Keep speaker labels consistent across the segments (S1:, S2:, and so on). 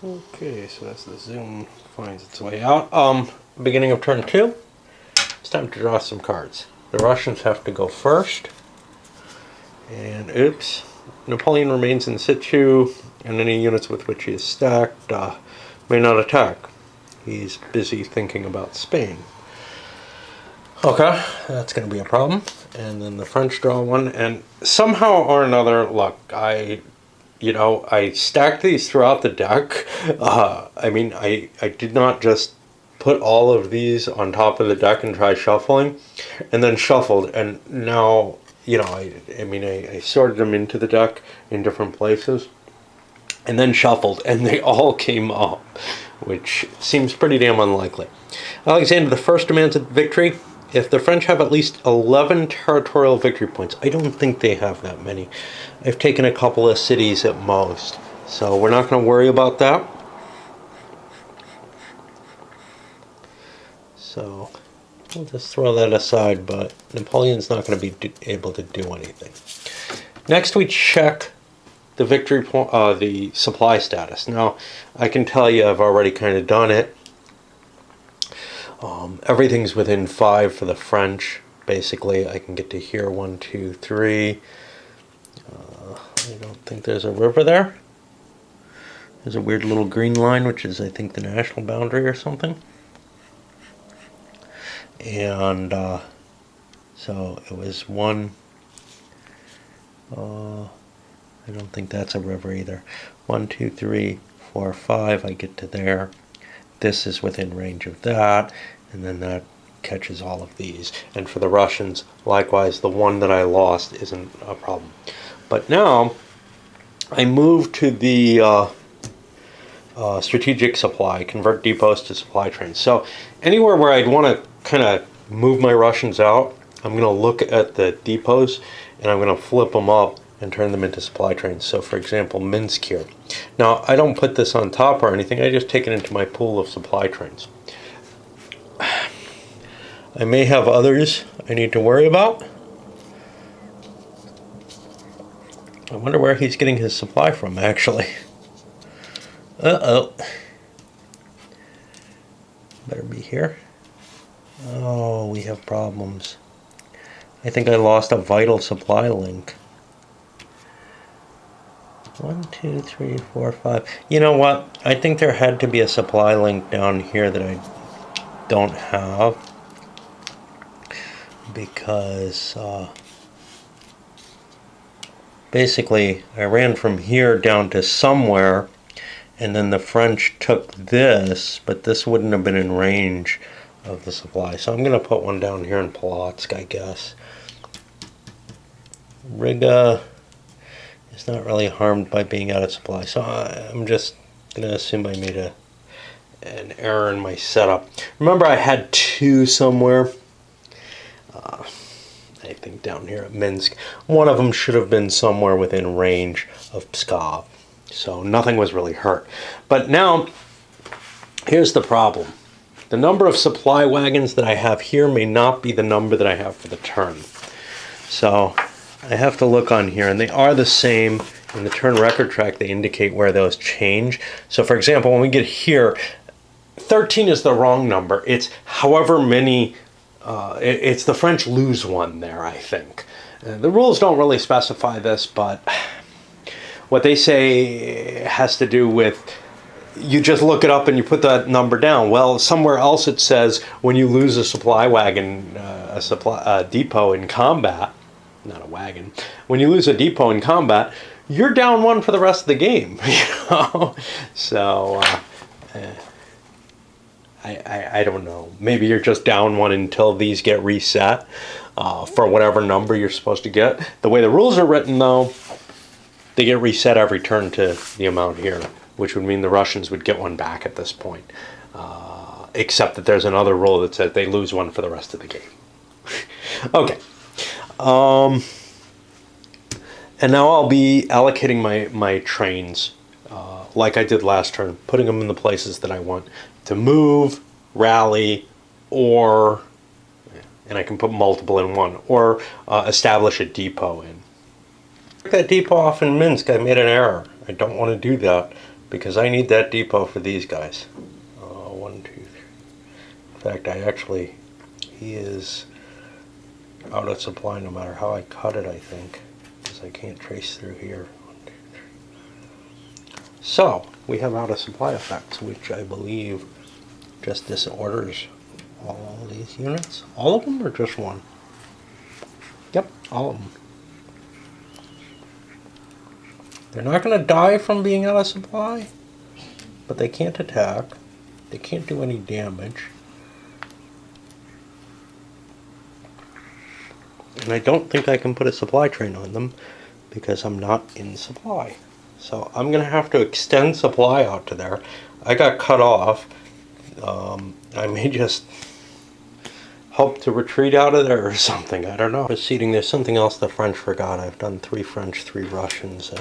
S1: Okay, so as the zoom finds its way out, beginning of turn 2, it's time to draw some cards. The Russians have to go first, and oops, Napoleon remains in situ, and any units with which he is stacked may not attack. He's busy thinking about Spain. Okay, that's going to be a problem. And then the French draw one, and somehow or another, look, I stacked these throughout the deck. I did not just put all of these on top of the deck and try shuffling, and then shuffled, and now, I sorted them into the deck in different places, and then shuffled, and they all came up, which seems pretty damn unlikely. Alexander I demands a victory. If the French have at least 11 territorial victory points, I don't think they have that many. I've taken a couple of cities at most, so we're not going to worry about that. So we'll just throw that aside, but Napoleon's not going to be able to do anything. Next, we check the victory point, the supply status. Now, I can tell you I've already kind of done it. Everything's within 5 for the French. Basically, I can get to here, 1, 2, 3. I don't think there's a river there. There's a weird little green line, which is, I think, the national boundary or something. And so it was 1. I don't think that's a river either. 1, 2, 3, 4, 5. I get to there. This is within range of that, and then that catches all of these. And for the Russians, likewise, the one that I lost isn't a problem. But now, I move to the strategic supply, convert depots to supply trains. So anywhere where I'd want to kind of move my Russians out, I'm going to look at the depots, and I'm going to flip them up and turn them into supply trains. So for example, Minsk here. Now, I don't put this on top or anything, I just take it into my pool of supply trains. I may have others I need to worry about. I wonder where he's getting his supply from, actually. Uh-oh. Better be here. Oh, we have problems. I think I lost a vital supply link. 1, 2, 3, 4, 5. You know what? I think there had to be a supply link down here that I don't have. Because basically I ran from here down to somewhere, and then the French took this, but this wouldn't have been in range of the supply. So I'm going to put one down here in Polotsk, I guess. Riga is not really harmed by being out of supply. So I'm just going to assume I made an error in my setup. Remember, I had 2 somewhere. I think down here at Minsk. One of them should have been somewhere within range of Pskov. So nothing was really hurt. But now, here's the problem. The number of supply wagons that I have here may not be the number that I have for the turn. So I have to look on here, and they are the same. In the turn record track, they indicate where those change. So for example, when we get here, 13 is the wrong number. It's however many, it's the French lose one there, I think. The rules don't really specify this, but what they say has to do with, you just look it up and you put that number down. Well, somewhere else it says when you lose a supply wagon, a depot in combat, not a wagon, when you lose a depot in combat, you're down 1 for the rest of the game. So I don't know. Maybe you're just down 1 until these get reset for whatever number you're supposed to get. The way the rules are written, though, they get reset every turn to the amount here, which would mean the Russians would get 1 back at this point. Except that there's another rule that says they lose 1 for the rest of the game. Okay. And now I'll be allocating my trains like I did last turn, putting them in the places that I want to move, rally, or, and I can put multiple in one, or establish a depot in. Took that depot off in Minsk. I made an error. I don't want to do that. because I need that depot for these guys. 1, 2, 3. In fact, he is out of supply no matter how I cut it, I think, because I can't trace through here. 1, 2, 3. So we have out of supply effects, which I believe just disorders all these units. All of them or just one? Yep, all of them. They're not going to die from being out of supply, but they can't attack. They can't do any damage. And I don't think I can put a supply train on them because I'm not in supply. So I'm going to have to extend supply out to there. I got cut off. I may just hope to retreat out of there or something. I don't know. Proceeding, there's something else the French forgot. I've done 3 French, 3 Russians,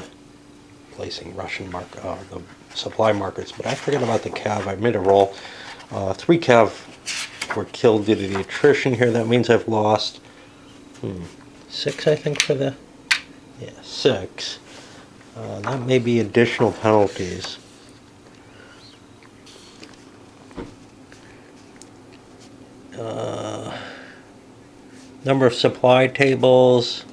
S1: placing Russian the supply markets, but I forgot about the cav. I made a roll. 3 cav were killed due to the attrition here. That means I've lost 6, I think, for the 6. That may be additional penalties. Number of supply tables.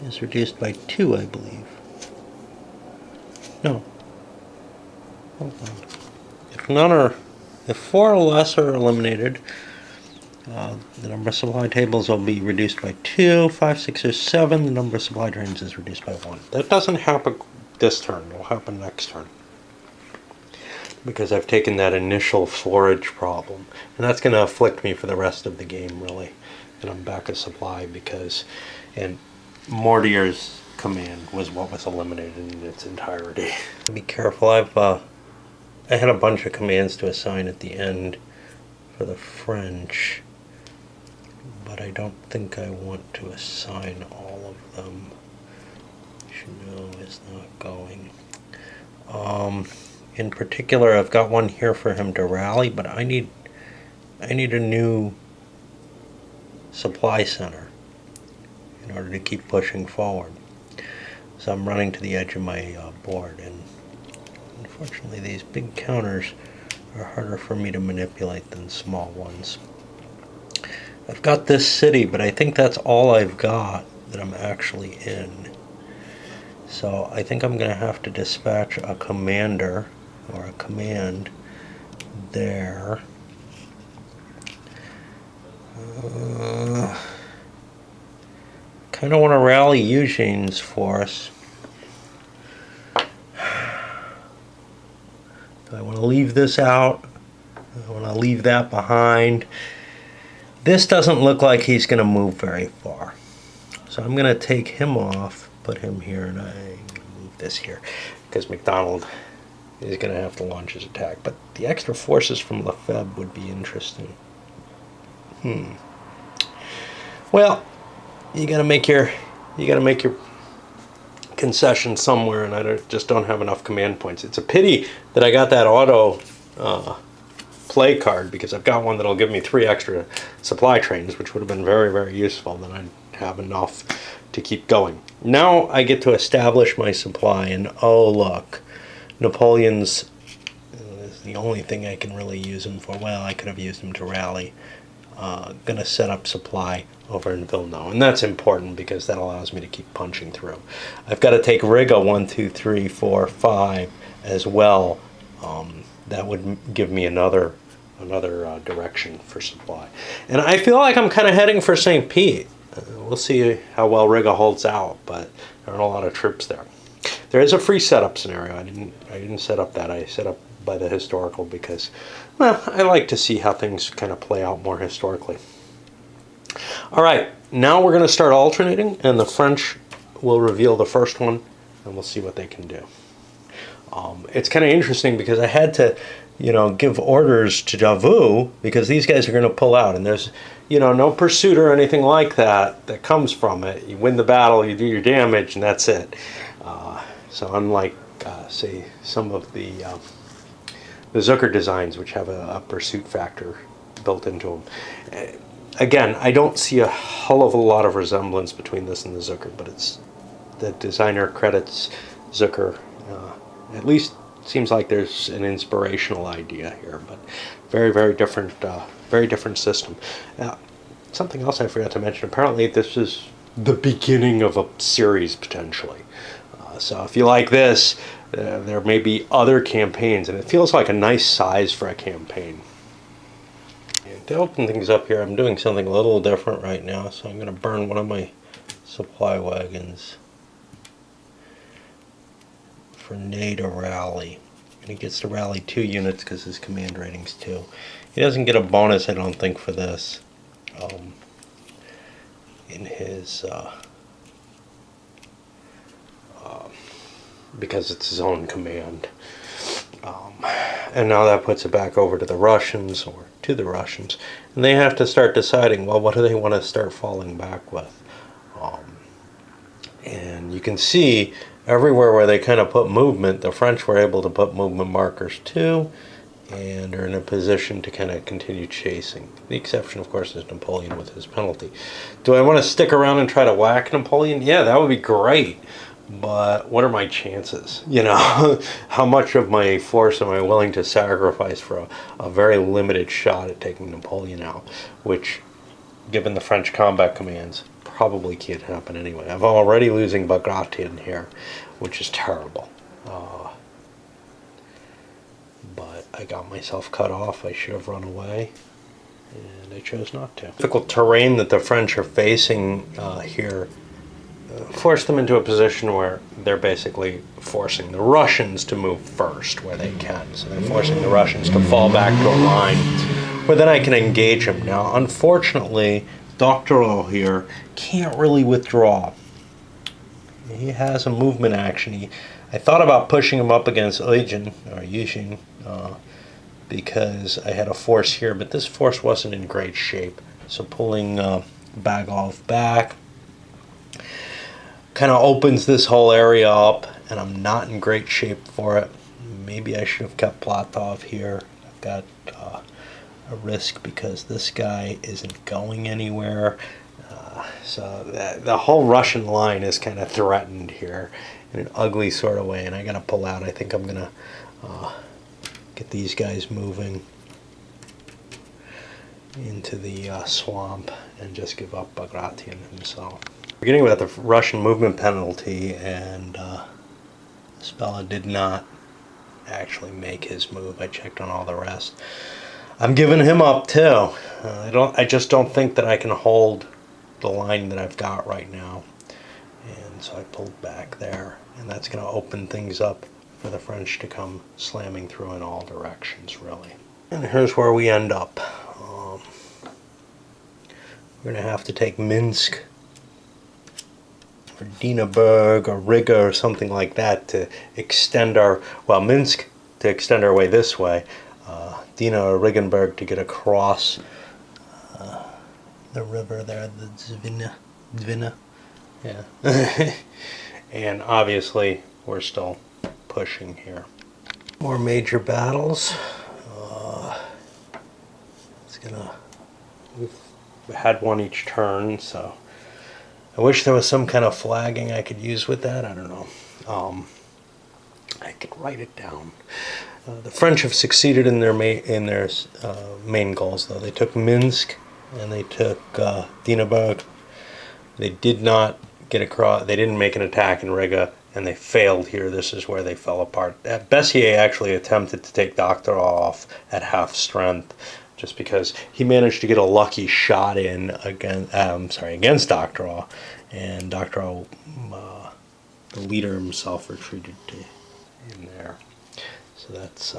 S1: Is reduced by 2, I believe. No. Hold on. If 4 or less are eliminated, the number of supply tables will be reduced by 2. 5, 6, or 7, the number of supply trains is reduced by 1. That doesn't happen this turn. It will happen next turn, because I've taken that initial forage problem, and that's going to afflict me for the rest of the game, really. And I'm back at supply and Mortier's command was what was eliminated in its entirety. Be careful. I had a bunch of commands to assign at the end for the French, but I don't think I want to assign all of them. Junot is not going. In particular, I've got one here for him to rally, but I need a new supply center in order to keep pushing forward. So I'm running to the edge of my board, and unfortunately these big counters are harder for me to manipulate than small ones. I've got this city, but I think that's all I've got that I'm actually in. So I think I'm going to have to dispatch a commander or a command there. Kind of want to rally Eugene's force. I want to leave this out. I want to leave that behind. This doesn't look like he's going to move very far. So I'm going to take him off, put him here, and I move this here, because MacDonald is going to have to launch his attack. But the extra forces from Lefebvre would be interesting. Well, you got to make your concession somewhere, and I just don't have enough command points. It's a pity that I got that auto play card, because I've got one that'll give me 3 extra supply trains, which would have been very, very useful. Then I'd have enough to keep going. Now I get to establish my supply, and oh look, Napoleon's is the only thing I can really use him for. Well, I could have used him to rally. Gonna set up supply over in Villeneuve, and that's important because that allows me to keep punching through. I've got to take Riga 1, 2, 3, 4, 5 as well. That would give me another direction for supply, and I feel like I'm kind of heading for St. Pete. We'll see how well Riga holds out, but there aren't a lot of troops there. There is a free setup scenario. I didn't set up that. I set up by the historical because, well, I like to see how things kind of play out more historically. All right, now we're going to start alternating, and the French will reveal the first one, and we'll see what they can do. It's kind of interesting because I had to, give orders to Davout because these guys are going to pull out, and there's, no pursuit or anything like that comes from it. You win the battle, you do your damage, and that's it. So unlike, say, some of the Zucker designs, which have a pursuit factor built into them. again, I don't see a hell of a lot of resemblance between this and the Zucker, but it's the designer credits Zucker. At least seems like there's an inspirational idea here, but very different system. Something else I forgot to mention. Apparently, this is the beginning of a series potentially. So if you like this, there may be other campaigns, and it feels like a nice size for a campaign. And to open things up here, I'm doing something a little different right now, so I'm going to burn one of my supply wagons for Nate to rally. And he gets to rally 2 units because his command rating's 2. He doesn't get a bonus, I don't think, for this. In his because it's his own command. And now that puts it back over to the Russians, or to the Russians, and they have to start deciding, well, what do they want to start falling back with? And you can see everywhere where they kind of put movement, the French were able to put movement markers too, and are in a position to kind of continue chasing. The exception, of course, is Napoleon with his penalty. Do I want to stick around and try to whack Napoleon? Yeah, that would be great. But what are my chances? You know, how much of my force am I willing to sacrifice for a very limited shot at taking Napoleon out? Which, given the French combat commands, probably can't happen anyway. I'm already losing Bagration here, which is terrible. But I got myself cut off. I should have run away, and I chose not to. Difficult terrain that the French are facing here force them into a position where they're basically forcing the Russians to move first where they can. So they're forcing the Russians to fall back to a line where then I can engage them. Now, unfortunately, Doctorow here can't really withdraw. He has a movement action. I thought about pushing him up against Yuzhin, because I had a force here, but this force wasn't in great shape. So pulling Bagov back kind of opens this whole area up, and I'm not in great shape for it. Maybe I should have kept Platov here. I've got a risk because this guy isn't going anywhere. So the whole Russian line is kind of threatened here in an ugly sort of way, and I gotta pull out. I think I'm gonna get these guys moving into the swamp and just give up Bagration himself. Beginning with the Russian movement penalty, and Spella did not actually make his move. I checked on all the rest. I'm giving him up too. I just don't think that I can hold the line that I've got right now, and so I pulled back there, and that's going to open things up for the French to come slamming through in all directions, really. And here's where we end up. We're going to have to take Minsk or Dinaburg or Riga or something like that to extend our, well, Minsk to extend our way this way, Dina or Regenberg to get across the river there, the Dvina, yeah. And obviously we're still pushing here. More major battles. We've had one each turn, so I wish there was some kind of flagging I could use with that. I don't know. I could write it down. The French have succeeded in their main goals, though. They took Minsk and they took Dinaburg. They did not get across. They didn't make an attack in Riga, and they failed here. This is where they fell apart. Bessier actually attempted to take Doctorow off at half strength, just because he managed to get a lucky shot in against Doctorow, and Doctorow, the leader himself, retreated in there. So that's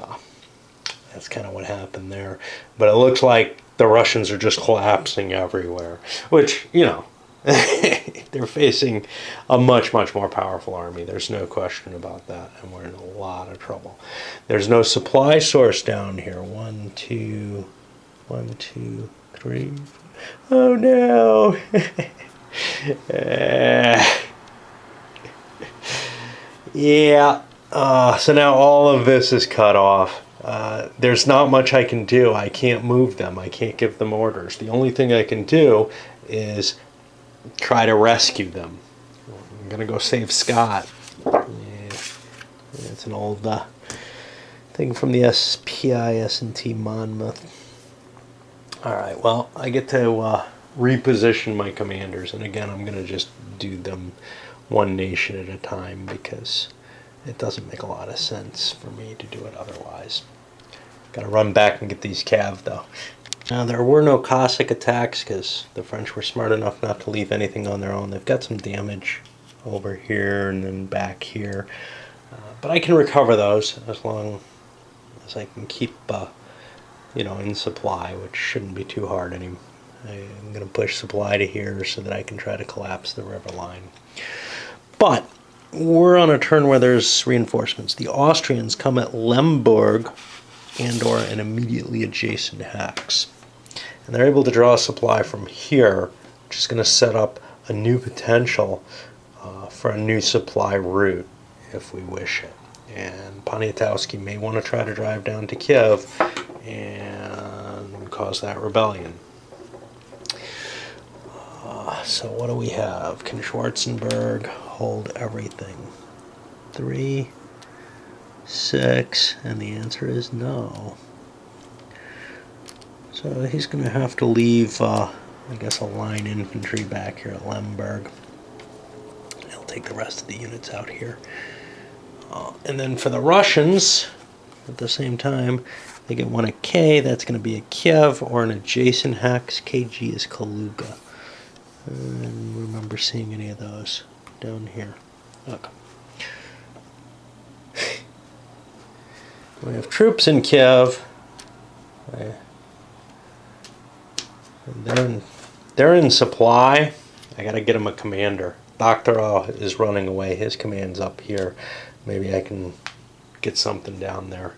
S1: kind of what happened there. But it looks like the Russians are just collapsing everywhere, which, you know, they're facing a much more powerful army. There's no question about that, and we're in a lot of trouble. There's no supply source down here. 1, 2, 3. Oh no! Yeah. So now all of this is cut off. there's not much I can do. I can't move them. I can't give them orders. The only thing I can do is try to rescue them. I'm gonna go save Scott. Yeah, it's an old thing from the SPI-S&T Monmouth. Alright, well, I get to reposition my commanders, and again, I'm gonna just do them one nation at a time because it doesn't make a lot of sense for me to do it otherwise. Gotta run back and get these cav though. Now, there were no Cossack attacks because the French were smart enough not to leave anything on their own. They've got some damage over here and then back here. But I can recover those as long as I can keep, in supply, which shouldn't be too hard anymore. I'm going to push supply to here so that I can try to collapse the river line. But we're on a turn where there's reinforcements. The Austrians come at Lemberg and or an immediately adjacent hex. And they're able to draw a supply from here, which is going to set up a new potential for a new supply route if we wish it. And Poniatowski may want to try to drive down to Kiev and cause that rebellion. So what do we have? Can Schwarzenberg hold everything? 3, 6, and the answer is no. So he's going to have to leave, I guess, a line infantry back here at Lemberg. He'll take the rest of the units out here. And then for the Russians, at the same time, they get one at K. That's going to be a Kiev or an adjacent hex. KG is Kaluga. I don't remember seeing any of those down here. Look. We have troops in Kiev. They're in supply. I gotta get him a commander. Doktorov is running away. His command's up here. Maybe I can get something down there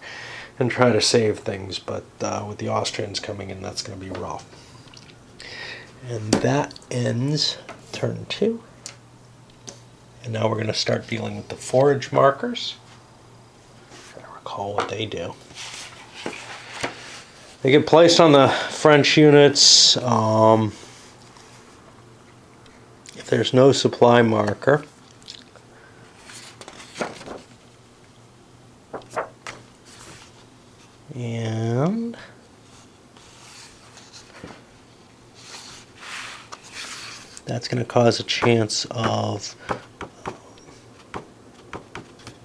S1: and try to save things. But with the Austrians coming in, that's going to be rough. And that ends turn 2. And now we're going to start dealing with the forage markers. I recall what they do. They get placed on the French units if there's no supply marker. And that's going to cause a chance of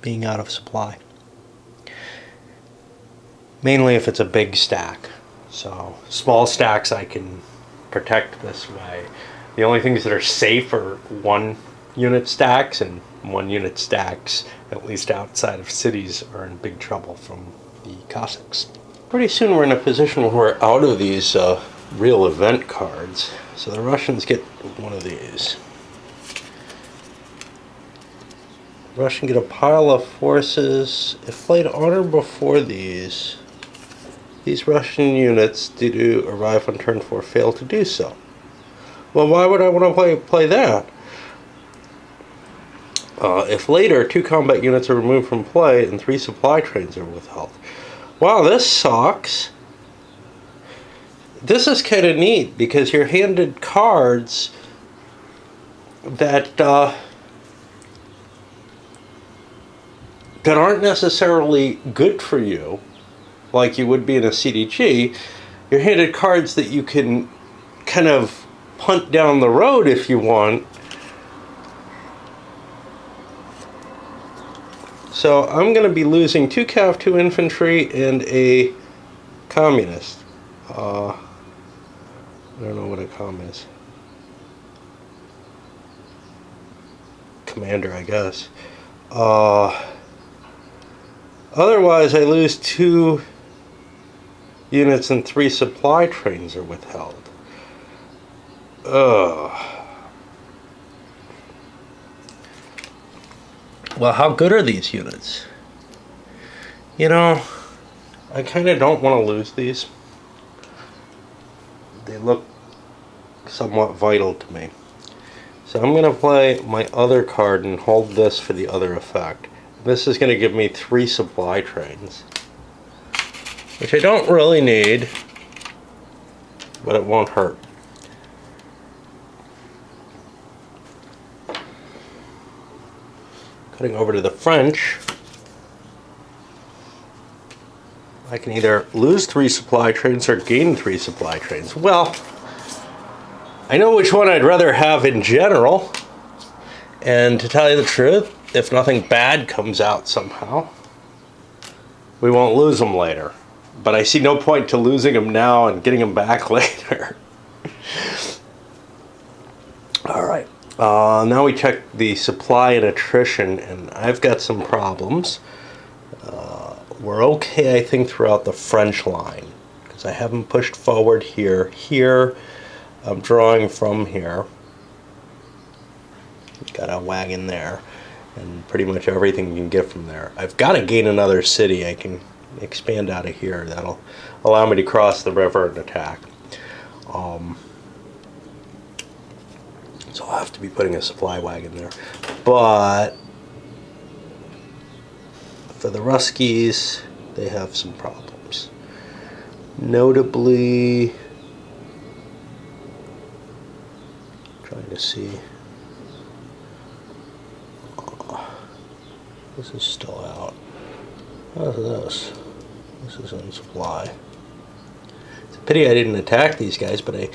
S1: being out of supply. Mainly if it's a big stack. So small stacks I can protect this way. The only things that are safe are 1 unit stacks, and 1 unit stacks, at least outside of cities, are in big trouble from the Cossacks. Pretty soon we're in a position where we're out of these real event cards. So the Russians get one of these. The Russians get a pile of forces. If played on or before these Russian units, due to arrive on turn 4, fail to do so. Well, why would I want to play that? If later, 2 combat units are removed from play and 3 supply trains are withheld. Wow, this sucks. This is kind of neat because you're handed cards that aren't necessarily good for you, like you would be in a CDG. You're handed cards that you can kind of punt down the road if you want. So I'm going to be losing 2 Cav, 2 infantry, and a communist. I don't know what a comm is. Commander, I guess. Otherwise, I lose 2 units and 3 supply trains are withheld. Well, how good are these units? You know, I kind of don't want to lose these. They look somewhat vital to me. So I'm going to play my other card and hold this for the other effect. This is going to give me 3 supply trains. which I don't really need, but it won't hurt. Cutting over to the French, I can either lose 3 supply trains or gain 3 supply trains. Well, I know which one I'd rather have in general, and to tell you the truth, if nothing bad comes out somehow, we won't lose them later. But I see no point to losing them now and getting them back later. Alright, now we check the supply and attrition, and I've got some problems. We're okay, I think, throughout the French line, because I haven't pushed forward here. Here, I'm drawing from here. Got a wagon there, and pretty much everything you can get from there. I've got to gain another city. I can expand out of here. That'll allow me to cross the river and attack. So I'll have to be putting a supply wagon there. But for the Ruskies, they have some problems. Notably, trying to see. This is still out. How's this? This is in supply. It's a pity I didn't attack these guys, but I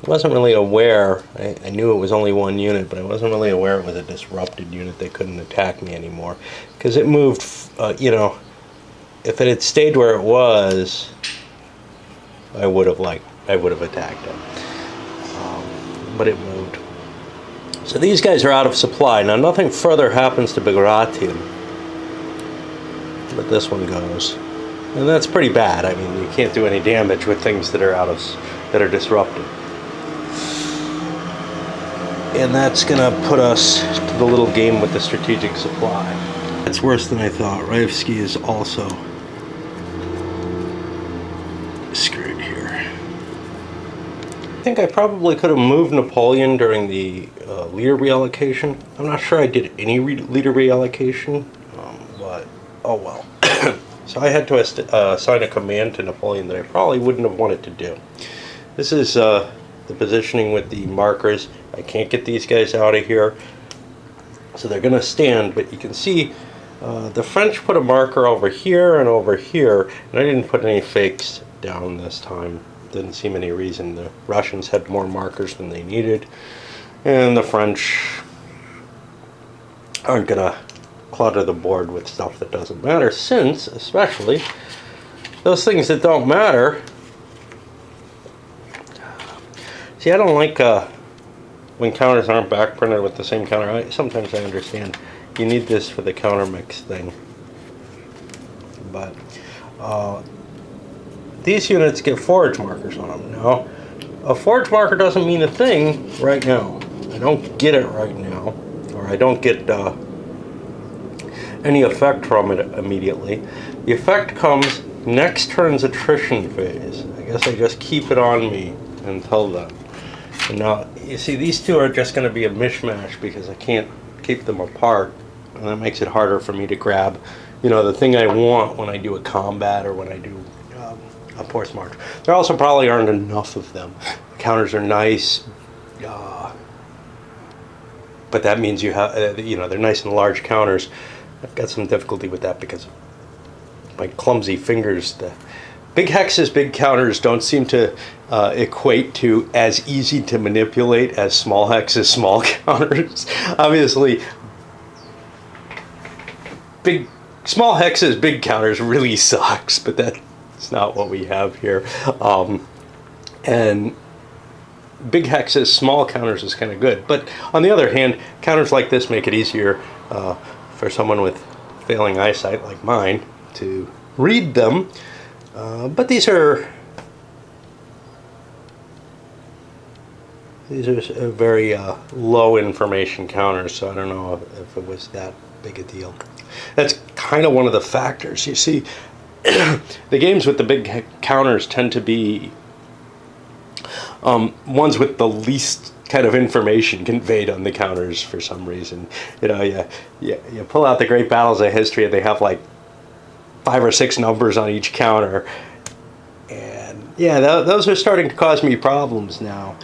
S1: wasn't really aware. I knew it was only one unit, but I wasn't really aware it was a disrupted unit. They couldn't attack me anymore because it moved. You know, if it had stayed where it was, I would have attacked it. But it moved. So these guys are out of supply. Now nothing further happens to Bagration, but this one goes. And that's pretty bad. I mean, you can't do any damage with things that are disrupted. And that's gonna put us to the little game with the strategic supply. That's worse than I thought. Raevski is also screwed here. I think I probably could have moved Napoleon during the leader reallocation. I'm not sure I did any leader reallocation, but oh well. So I had to assign a command to Napoleon that I probably wouldn't have wanted to do. This is the positioning with the markers. I can't get these guys out of here, so they're going to stand, but you can see the French put a marker over here and over here, and I didn't put any fakes down this time. Didn't seem any reason. The Russians had more markers than they needed, and the French aren't going to clutter the board with stuff that doesn't matter, since, especially, those things that don't matter. See, I don't like when counters aren't backprinted with the same counter. Sometimes I understand you need this for the counter mix thing, but these units get forage markers on them. Now, a forage marker doesn't mean a thing right now. I don't get it right now, or I don't get any effect from it immediately. The effect comes next turn's attrition phase. I guess I just keep it on me until then. And now, you see, these two are just going to be a mishmash because I can't keep them apart, and that makes it harder for me to grab, you know, the thing I want when I do a combat or when I do a force march. There also probably aren't enough of them. Counters are nice, but that means you have, you know, they're nice and large counters. I've got some difficulty with that because of my clumsy fingers. The big hexes, big counters don't seem to equate to as easy to manipulate as small hexes, small counters. Obviously, small hexes, big counters really sucks, but that's not what we have here. And big hexes, small counters is kind of good. But on the other hand, counters like this make it easier for someone with failing eyesight like mine to read them. But these are very low information counters, so I don't know if it was that big a deal. That's kind of one of the factors. You see, the games with the big counters tend to be ones with the least kind of information conveyed on the counters for some reason. You know, you pull out the great battles of history and they have like 5 or 6 numbers on each counter. And yeah, those are starting to cause me problems now.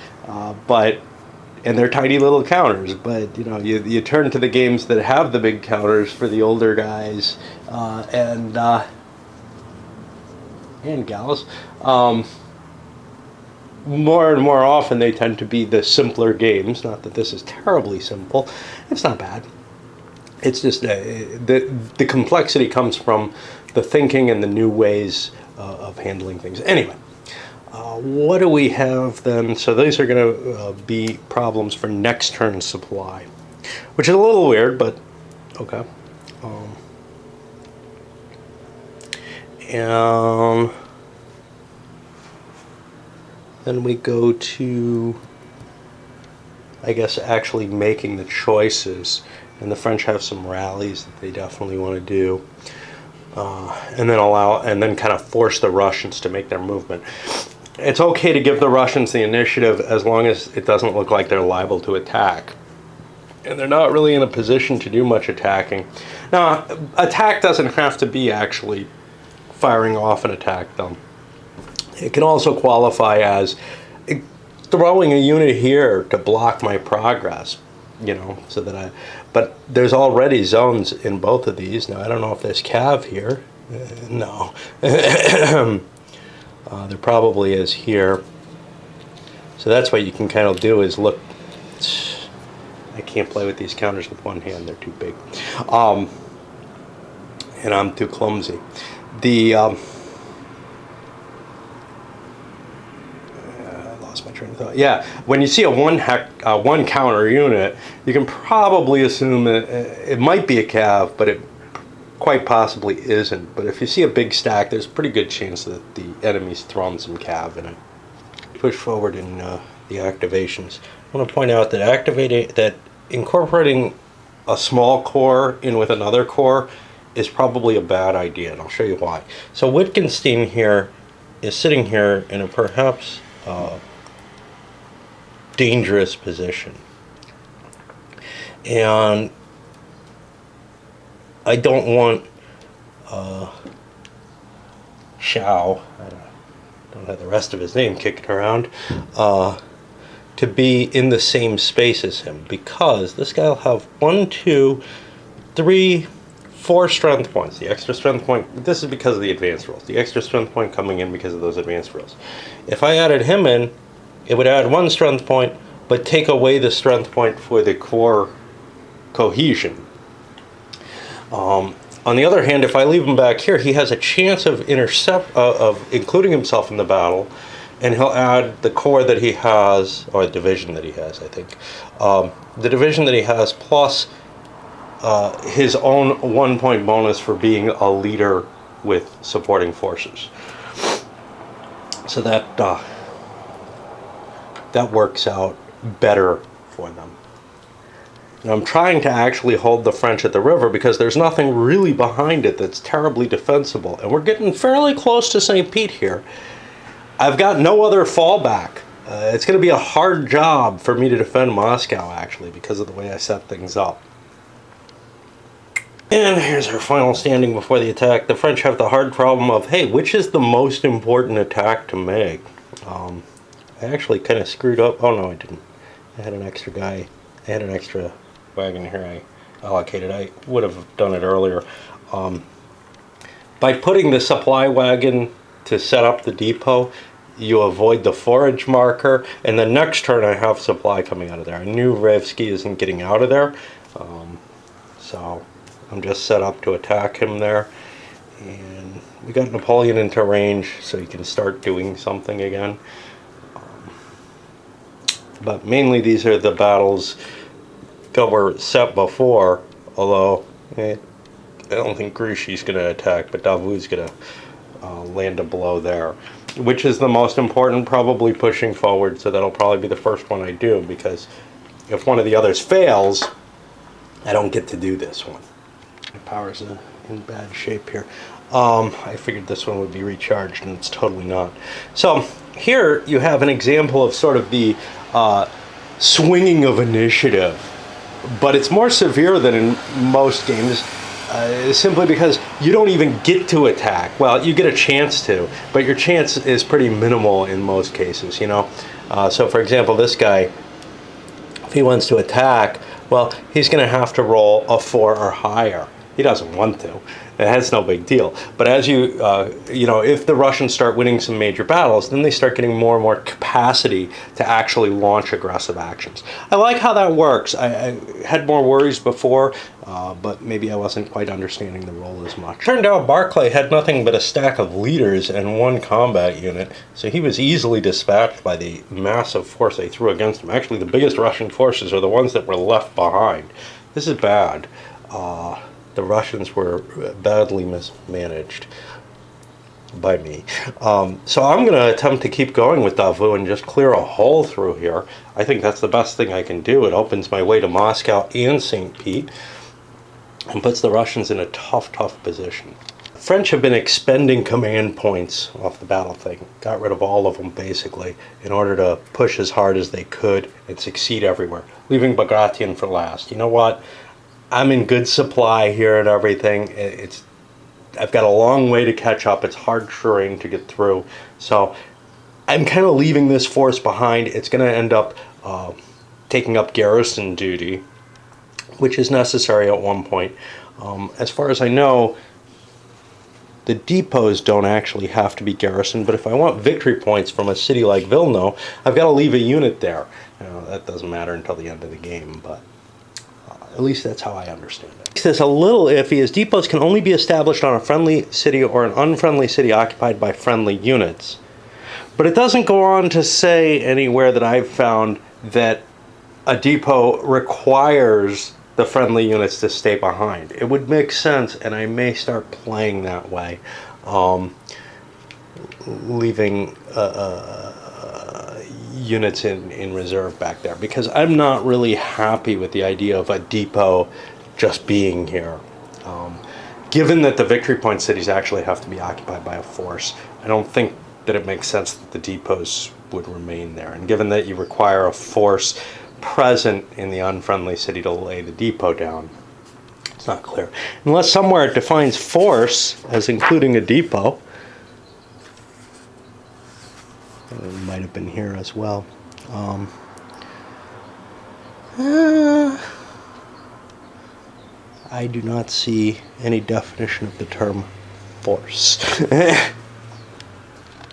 S1: And they're tiny little counters, but you know, you turn to the games that have the big counters for the older guys and gals. More and more often they tend to be the simpler games. Not that this is terribly simple. It's not bad. It's just the complexity comes from the thinking and the new ways of handling things. Anyway, what do we have then? So these are going to be problems for next turn supply, which is a little weird, but okay. And then we go to, I guess, actually making the choices. And the French have some rallies that they definitely want to do. And then kind of force the Russians to make their movement. It's okay to give the Russians the initiative as long as it doesn't look like they're liable to attack. And they're not really in a position to do much attacking. Now, attack doesn't have to be actually firing off an attack, though. It can also qualify as throwing a unit here to block my progress, you know, so that but there's already zones in both of these. Now, I don't know if there's cav here. No. There probably is here. So that's what you can kind of do is look. I can't play with these counters with one hand. They're too big. And I'm too clumsy. I lost my train of thought. Yeah, when you see a one counter unit, you can probably assume it might be a cav, but it quite possibly isn't. But if you see a big stack, there's a pretty good chance that the enemy's thrown some cav in it. Push forward in the activations. I want to point out that incorporating a small corps in with another corps is probably a bad idea, and I'll show you why. So Wittgenstein here is sitting here in a perhaps dangerous position. And I don't want Shao, I don't have the rest of his name kicking around, to be in the same space as him, because this guy will have 1, 2, 3, 4 strength points. The extra strength point, this is because of the advanced rolls. The extra strength point coming in because of those advanced rolls. If I added him in, it would add 1 strength point, but take away the strength point for the core cohesion. On the other hand, if I leave him back here, he has a chance of including himself in the battle, and he'll add the corps that he has, or division that he has, I think. The division that he has plus his own 1 point bonus for being a leader with supporting forces. So that works out better for them. And I'm trying to actually hold the French at the river because there's nothing really behind it that's terribly defensible. And we're getting fairly close to St. Pete here. I've got no other fallback. It's going to be a hard job for me to defend Moscow, actually, because of the way I set things up. And here's our final standing before the attack. The French have the hard problem of, hey, which is the most important attack to make? I actually kind of screwed up. Oh, no, I didn't. I had an extra guy. I had an extra wagon here I allocated. I would have done it earlier. By putting the supply wagon to set up the depot, you avoid the forage marker, and the next turn I have supply coming out of there. I knew Raevsky isn't getting out of there, so I'm just set up to attack him there. And we got Napoleon into range, so he can start doing something again. But mainly these are the battles that were set before, although I don't think Grouchy's going to attack, but Davout's going to land a blow there, which is the most important, probably pushing forward, so that'll probably be the first one I do, because if one of the others fails, I don't get to do this one. My power's in bad shape here. I figured this one would be recharged, and it's totally not. So here you have an example of sort of the swinging of initiative, but it's more severe than in most games, simply because you don't even get to attack. Well, you get a chance to, but your chance is pretty minimal in most cases, you know. So for example, this guy, if he wants to attack, well, he's going to have to roll a 4 or higher. He doesn't want to. That's no big deal. But as you know, if the Russians start winning some major battles, then they start getting more and more capacity to actually launch aggressive actions. I like how that works. I had more worries before, but maybe I wasn't quite understanding the role as much. Turned out Barclay had nothing but a stack of leaders and 1 combat unit, so he was easily dispatched by the massive force they threw against him. Actually, the biggest Russian forces are the ones that were left behind. This is bad. The Russians were badly mismanaged by me. So I'm going to attempt to keep going with Davout and just clear a hole through here. I think that's the best thing I can do. It opens my way to Moscow and St. Pete and puts the Russians in a tough position. The French have been expending command points off the battle thing. Got rid of all of them, basically, in order to push as hard as they could and succeed everywhere, leaving Bagration for last. You know what? I'm in good supply here and everything. I've got a long way to catch up. It's hard terrain to get through. So I'm kind of leaving this force behind. It's going to end up taking up garrison duty, which is necessary at one point. As far as I know, the depots don't actually have to be garrisoned, but if I want victory points from a city like Vilno, I've got to leave a unit there. You know, that doesn't matter until the end of the game, but at least that's how I understand it. This a little iffy, as depots can only be established on a friendly city or an unfriendly city occupied by friendly units. But it doesn't go on to say anywhere that I've found that a depot requires the friendly units to stay behind. It would make sense, and I may start playing that way, leaving units in reserve back there, because I'm not really happy with the idea of a depot just being here. Given that the victory point cities actually have to be occupied by a force, I don't think that it makes sense that the depots would remain there. And given that you require a force present in the unfriendly city to lay the depot down, it's not clear. Unless somewhere it defines force as including a depot. It might have been here as well. I do not see any definition of the term force.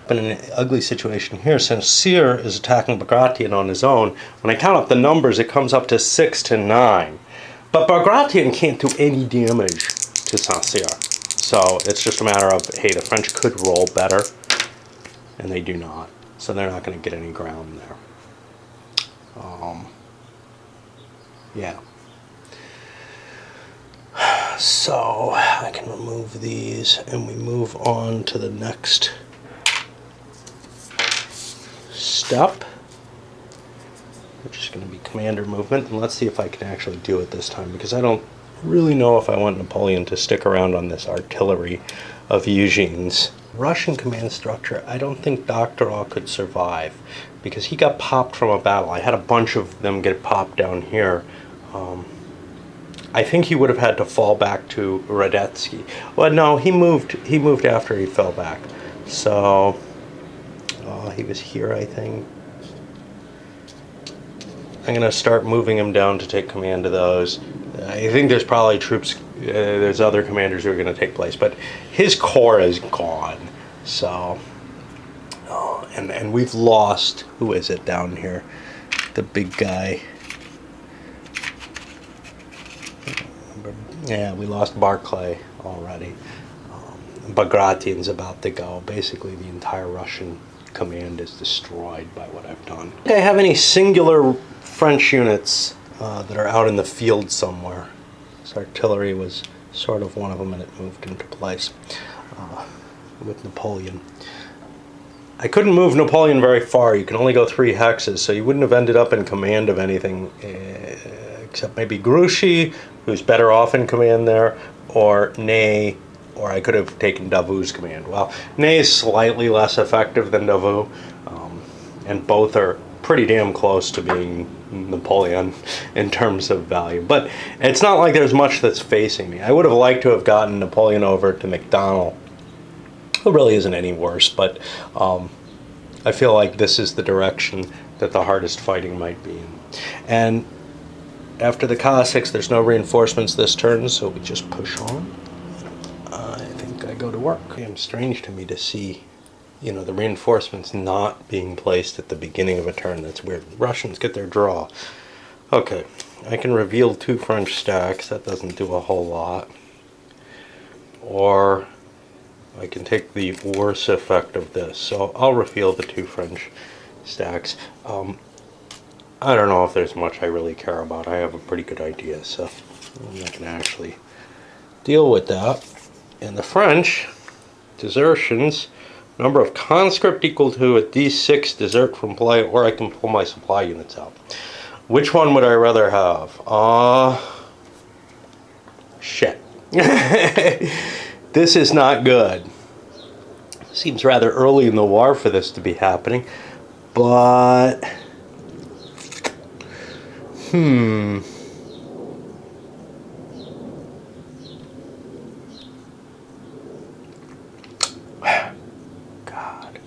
S1: Been in an ugly situation here since Cyr is attacking Bagration on his own. When I count up the numbers, it comes up to 6 to 9. But Bagration can't do any damage to Saint-Cyr. So it's just a matter of, hey, the French could roll better, and they do not. So they're not going to get any ground there. Yeah. So I can remove these, and we move on to the next step, which is going to be commander movement. And let's see if I can actually do it this time, because I don't really know if I want Napoleon to stick around on this artillery of Eugene's. Russian command structure, I don't think Doctorow could survive, because he got popped from a battle. I had a bunch of them get popped down here. I think he would have had to fall back to Radetzky. Well, no, he moved after he fell back. So he was here, I think. I'm going to start moving him down to take command of those. I think there's probably troops, there's other commanders who are going to take place, but his corps is gone. So, and we've lost, who is it down here? The big guy. Yeah, we lost Barclay already. Bagration's about to go. Basically, the entire Russian command is destroyed by what I've done. Do I have any singular French units that are out in the field somewhere? This artillery was sort of one of them, and it moved into place with Napoleon. I couldn't move Napoleon very far. You can only go 3 hexes, so you wouldn't have ended up in command of anything except maybe Grouchy, who's better off in command there, or Ney, or I could have taken Davout's command. Well, Ney is slightly less effective than Davout, and both are pretty damn close to being Napoleon in terms of value. But it's not like there's much that's facing me. I would have liked to have gotten Napoleon over to McDonald. It really isn't any worse, but I feel like this is the direction that the hardest fighting might be in. And after the Cossacks, there's no reinforcements this turn, so we just push on. I think I go to work. It's strange to me to see, you know, the reinforcements not being placed at the beginning of a turn. That's weird. Russians get their draw. Okay, I can reveal 2 French stacks. That doesn't do a whole lot. Or I can take the worse effect of this. So I'll reveal the 2 French stacks. I don't know if there's much I really care about. I have a pretty good idea, so I'm not going to actually deal with that. And the French, desertions, number of conscript equal to a d6 desert from play, or I can pull my supply units out. Which one would I rather have? Shit. This is not good. Seems rather early in the war for this to be happening, but God.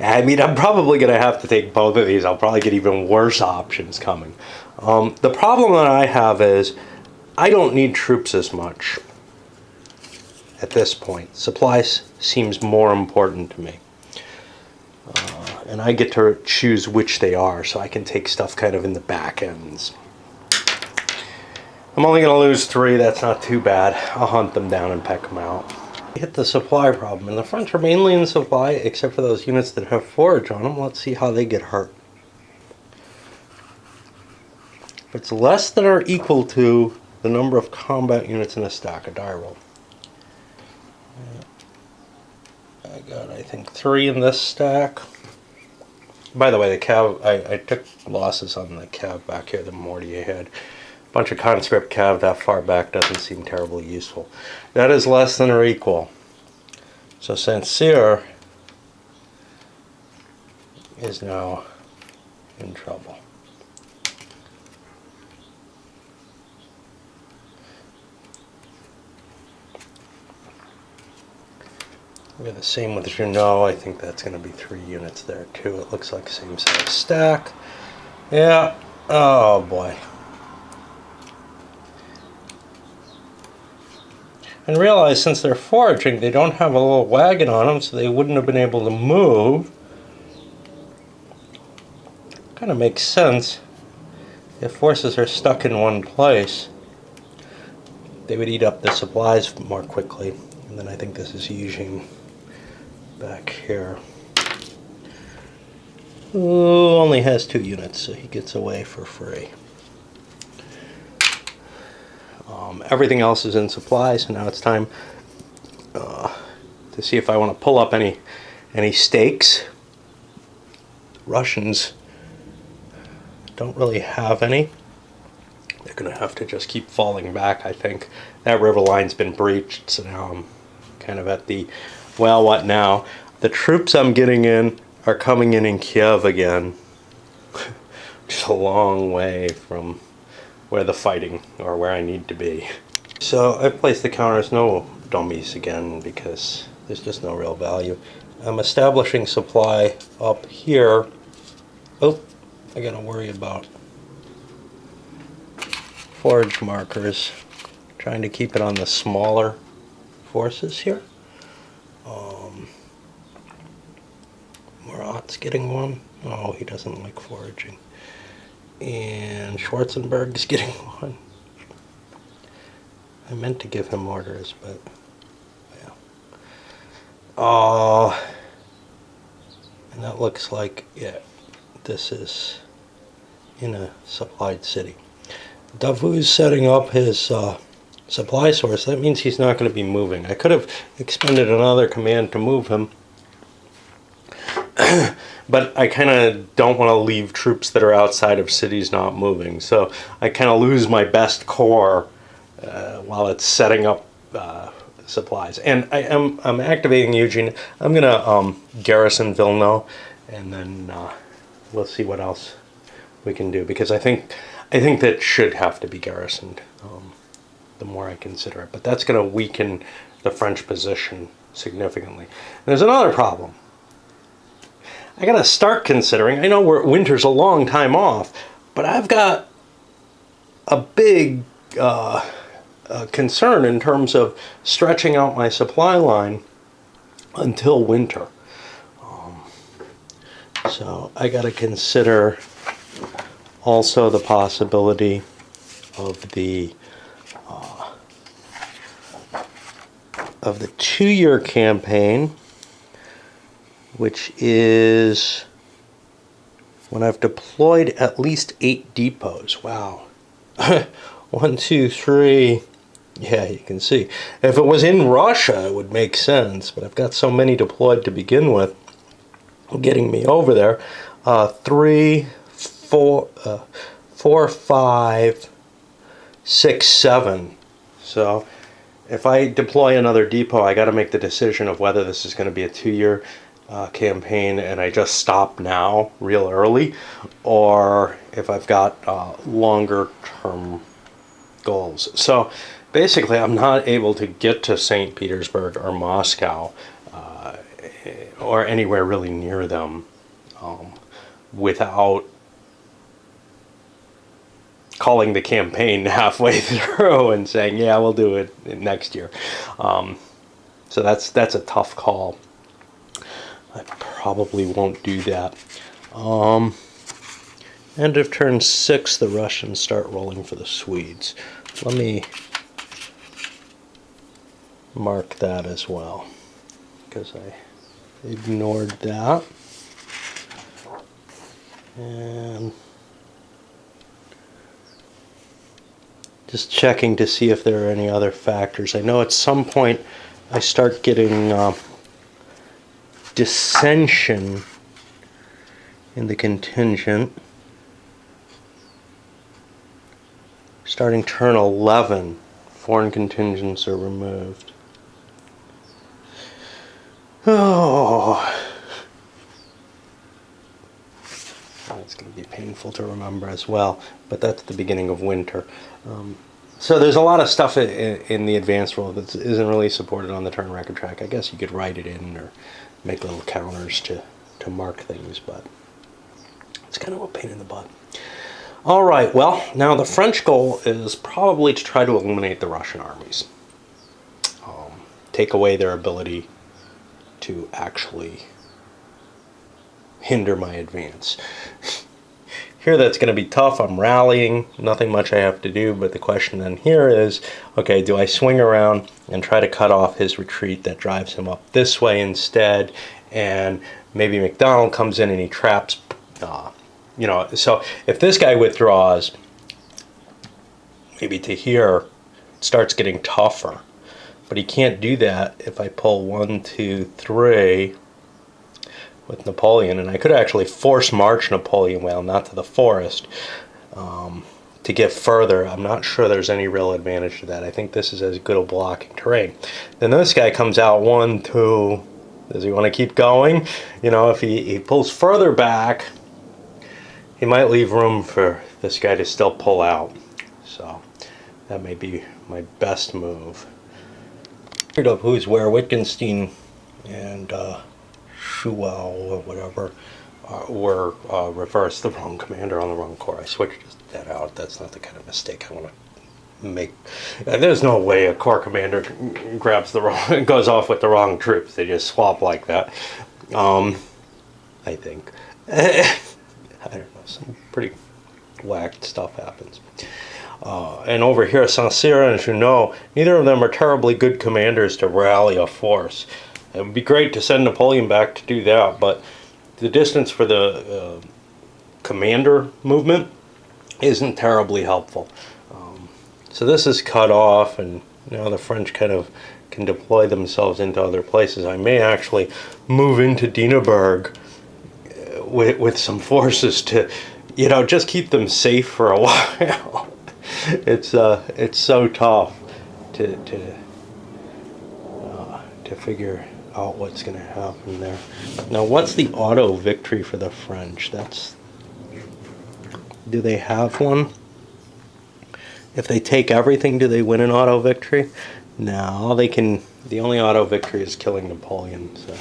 S1: I mean, I'm probably going to have to take both of these. I'll probably get even worse options coming. The problem that I have is I don't need troops as much at this point. Supplies seems more important to me. And I get to choose which they are, so I can take stuff kind of in the back ends. I'm only going to lose 3, that's not too bad. I'll hunt them down and peck them out. Hit the supply problem, and the French are mainly in supply, except for those units that have forage on them. Let's see how they get hurt. If it's less than or equal to the number of combat units in a stack, a die roll. I got, I think, 3 in this stack. By the way, the cav, I took losses on the cav back here, the Mortier had. A bunch of conscript cav that far back doesn't seem terribly useful. That is less than or equal. So Saint-Cyr is now in trouble. We have the same with Junot. I think that's going to be 3 units there too. It looks like the same size stack. Yeah. Oh boy. And realize since they're foraging, they don't have a little wagon on them, so they wouldn't have been able to move. Kind of makes sense. If forces are stuck in one place, they would eat up the supplies more quickly. And then I think this is Eugene back here. Ooh, only has 2 units, so he gets away for free. Everything else is in supply, so now it's time to see if I want to pull up any stakes. Russians don't really have any. They're going to have to just keep falling back, I think. That river line's been breached, so now I'm kind of at the, well, what now? The troops I'm getting in are coming in Kiev again. Just a long way from where the fighting, or where I need to be. So I've placed the counters, no dummies again, because there's just no real value. I'm establishing supply up here. Oh, I gotta worry about forage markers. Trying to keep it on the smaller forces here. Murat's getting one. Oh, he doesn't like foraging. And Schwarzenberg's getting one. I meant to give him orders, but yeah. And that looks like, yeah, this is in a supplied city. Davout's setting up his supply source. That means he's not going to be moving. I could have expended another command to move him. But I kind of don't want to leave troops that are outside of cities not moving. So I kind of lose my best corps while it's setting up supplies. And I'm activating Eugene. I'm going to garrison Vilno, and then we'll see what else we can do, because I think that should have to be garrisoned. The more I consider it, but that's going to weaken the French position significantly. And there's another problem. I got to start considering. I know winter's a long time off, but I've got a big concern in terms of stretching out my supply line until winter. So I got to consider also the possibility of the 2-year campaign, which is when I've deployed at least 8 depots. Wow. 1, 2, 3. Yeah, you can see. If it was in Russia, it would make sense, but I've got so many deployed to begin with, getting me over there. 3, 4, 5, 6, 7. So if I deploy another depot, I got to make the decision of whether this is going to be a 2-year campaign and I just stop now real early, or if I've got longer term goals. So basically I'm not able to get to St. Petersburg or Moscow or anywhere really near them without calling the campaign halfway through and saying, yeah, we'll do it next year. So that's a tough call. I probably won't do that. End of turn 6, the Russians start rolling for the Swedes. Let me mark that as well, because I ignored that. And just checking to see if there are any other factors. I know at some point I start getting dissension in the contingent. Starting turn 11, foreign contingents are removed. Oh, that's going to be painful to remember as well, but that's the beginning of winter. So there's a lot of stuff in the advanced rule that isn't really supported on the turn record track. I guess you could write it in or make little counters to mark things, but it's kind of a pain in the butt. All right, well, now the French goal is probably to try to eliminate the Russian armies. Take away their ability to actually hinder my advance. Here that's going to be tough. I'm rallying, nothing much I have to do, but the question then here is, okay, do I swing around and try to cut off his retreat that drives him up this way instead, and maybe MacDonald comes in and he traps, you know, so if this guy withdraws, maybe to here, it starts getting tougher, but he can't do that if I pull 1, 2, 3, with Napoleon, and I could actually force march Napoleon, well, not to the forest, to get further. I'm not sure there's any real advantage to that. I think this is as good a blocking terrain. Then this guy comes out 1, 2. Does he want to keep going? You know, if he pulls further back, he might leave room for this guy to still pull out. So that may be my best move. Figured out who's where. Wittgenstein and Schuwell or whatever were reversed. The wrong commander on the wrong corps. I switched that out. That's not the kind of mistake I want to make. There's no way a corps commander grabs the wrong, goes off with the wrong troops. They just swap like that. I think. I don't know. Some pretty whacked stuff happens. And over here, Saint-Cyr and Junot, neither of them are terribly good commanders to rally a force. It would be great to send Napoleon back to do that, but the distance for the commander movement isn't terribly helpful. So this is cut off, and now the French kind of can deploy themselves into other places. I may actually move into Dieneberg with some forces to, you know, just keep them safe for a while. It's so tough to figure out what's going to happen there. Now, what's the auto victory for the French? That's Do they have one? If they take everything, do they win an auto victory? No, they can. The only auto victory is killing Napoleon, so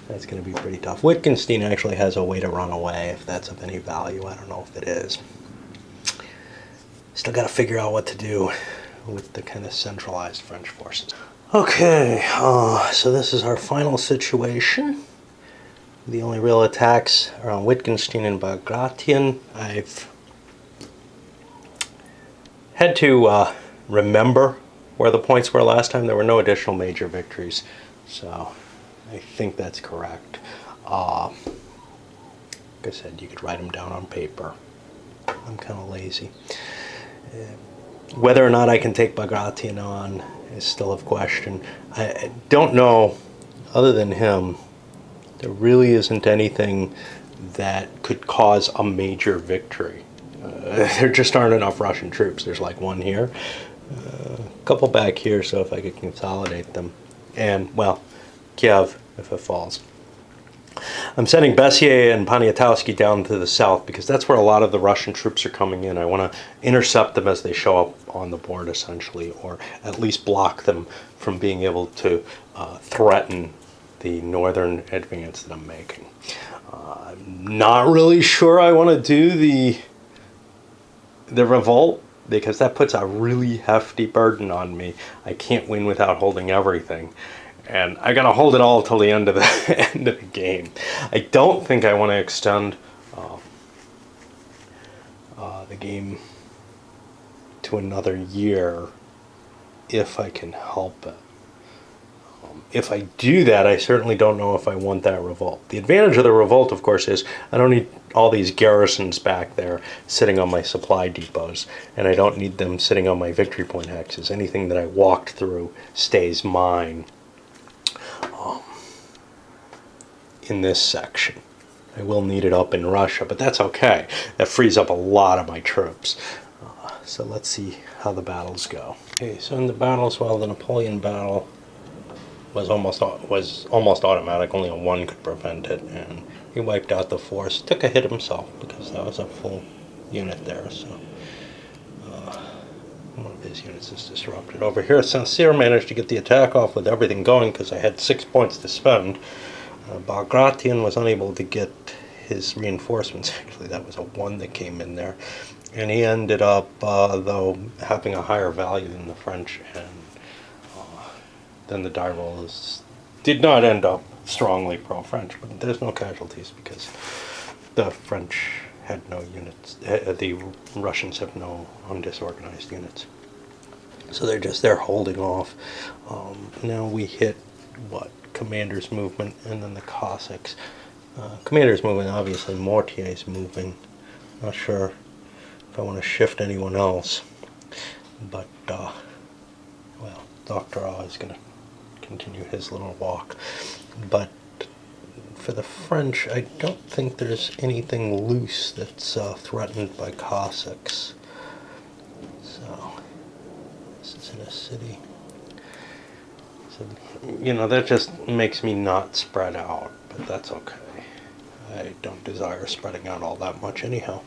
S1: that's going to be pretty tough. Wittgenstein actually has a way to run away, if that's of any value. I don't know if it is. Still got to figure out what to do with the kind of centralized French forces. Okay, so this is our final situation. The only real attacks are on Wittgenstein and Bagration. I've had to remember where the points were last time. There were no additional major victories, so I think that's correct. Like I said, you could write them down on paper. I'm kind of lazy. Whether or not I can take Bagration on is still of question. I don't know, other than him, there really isn't anything that could cause a major victory. There just aren't enough Russian troops. There's like one here, a couple back here, so if I could consolidate them. And, well, Kiev, if it falls. I'm sending Bessier and Poniatowski down to the south because that's where a lot of the Russian troops are coming in. I want to intercept them as they show up on the board, essentially, or at least block them from being able to threaten the northern advance that I'm making. I'm not really sure I want to do the revolt, because that puts a really hefty burden on me. I can't win without holding everything. And I gotta hold it all till the end of the end of the game. I don't think I want to extend the game to another year if I can help it. If I do that, I certainly don't know if I want that revolt. The advantage of the revolt, of course, is I don't need all these garrisons back there sitting on my supply depots, and I don't need them sitting on my victory point hexes. Anything that I walked through stays mine. In this section. I will need it up in Russia, but that's okay. That frees up a lot of my troops. So let's see how the battles go. Okay, so in the battles, well, the Napoleon battle was almost automatic. Only a one could prevent it, and he wiped out the force. Took a hit himself because that was a full unit there. So one of his units is disrupted. Over here, Saint-Cyr managed to get the attack off with everything going because I had 6 points to spend. Bagration was unable to get his reinforcements. Actually, that was a 1 that came in there. And he ended up, though, having a higher value than the French, and then the die roll did not end up strongly pro-French. But there's no casualties because the French had no units. The Russians have no undisorganized units. So they're holding off. Now we hit, what? Commander's movement, and then the Cossacks. Commander's moving, obviously. Mortier's moving. Not sure if I want to shift anyone else, but well, Doctorow is going to continue his little walk. But for the French, I don't think there's anything loose that's threatened by Cossacks. So this is in a city. So, you know, that just makes me not spread out, but that's okay. I don't desire spreading out all that much anyhow.